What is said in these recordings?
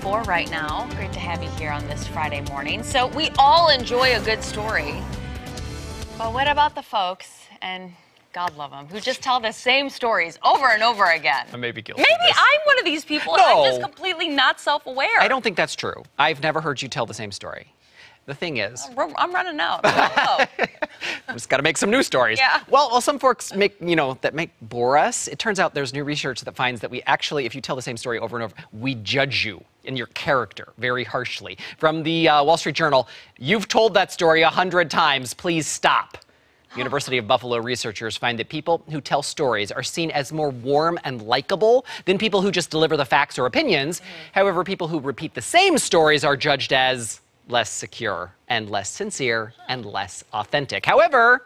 4 right now. Great to have you here on this Friday morning. So we all enjoy a good story. But what about the folks, and God love them, who just tell the same stories over and over again? I may be guilty. Maybe I'm one of these people, and I'm just completely not self-aware. I don't think that's true. I've never heard you tell the same story. The thing is, I'm running out. I'm just got to make some new stories. Yeah. Well, some folks make bore us. It turns out there's new research that finds that we actually, if you tell the same story over and over, we judge you and your character very harshly. From the Wall Street Journal, you've told that story 100 times. Please stop. University of Buffalo researchers find that people who tell stories are seen as more warm and likable than people who just deliver the facts or opinions. However, people who repeat the same stories are judged as less secure and less sincere and less authentic. However,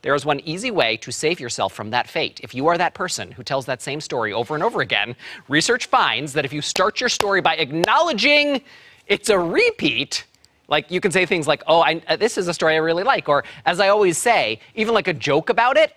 there is one easy way to save yourself from that fate. If you are that person who tells that same story over and over again, research finds that if you start your story by acknowledging it's a repeat, like you can say things like, oh, this is a story I really like, or as I always say, even like a joke about it,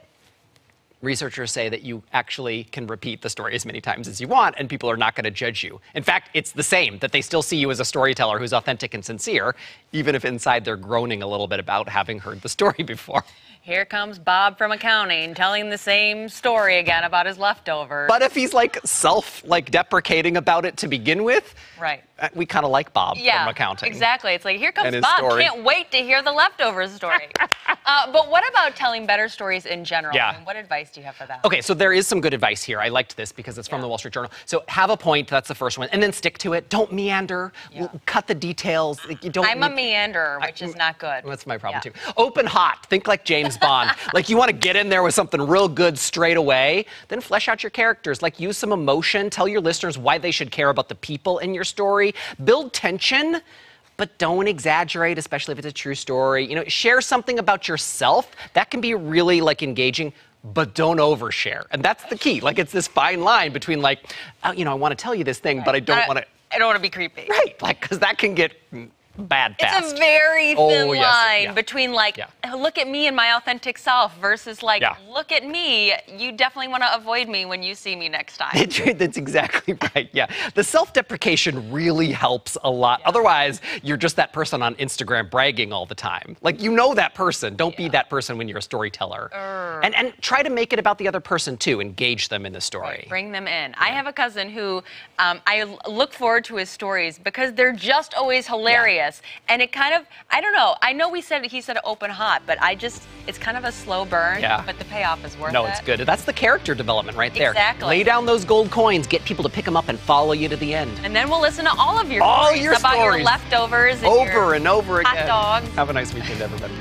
researchers say that you actually can repeat the story as many times as you want, and people are not going to judge you. In fact, it's the same, that they still see you as a storyteller who's authentic and sincere, even if inside they're groaning a little bit about having heard the story before. Here comes Bob from accounting telling the same story again about his leftovers. But if he's deprecating about it to begin with, right, we kind of like Bob from accounting. Exactly. It's like, here comes Bob. Story. Can't wait to hear the leftovers story. But what about telling better stories in general? Yeah. I mean, what advice do you have for that? Okay, so there is some good advice here. I liked this because it's from the Wall Street Journal. So have a point, that's the first one, and then stick to it. Don't meander. Cut the details. I'm a meanderer, which is not good. That's my problem too. Open hot. Think like James Bond. Like you want to get in there with something real good straight away. Then flesh out your characters. Like use some emotion. Tell your listeners why they should care about the people in your story. Build tension, but don't exaggerate, especially if it's a true story. You know, share something about yourself. That can be really engaging, but don't overshare. And that's the key. Like it's this fine line between I want to tell you this thing, but I don't want to. I don't want to be creepy. Right, because that can get bad fast. It's a very thin line between look at me and my authentic self versus look at me. You definitely want to avoid me when you see me next time. That's exactly right. Yeah, the self-deprecation really helps a lot. Otherwise, you're just that person on Instagram bragging all the time. Like you know that person. Don't be that person when you're a storyteller. And try to make it about the other person too. Engage them in the story. Right. Bring them in. I have a cousin who I look forward to his stories because they're just always hilarious. And it kind of, I don't know. I know he said open hot, but it's kind of a slow burn. Yeah. But the payoff is worth it. No, it's good. That's the character development right there. Exactly. Lay down those gold coins, get people to pick them up and follow you to the end. And then we'll listen to all of your stories about your leftovers and over and over again. Hot dogs. Have a nice weekend, everybody.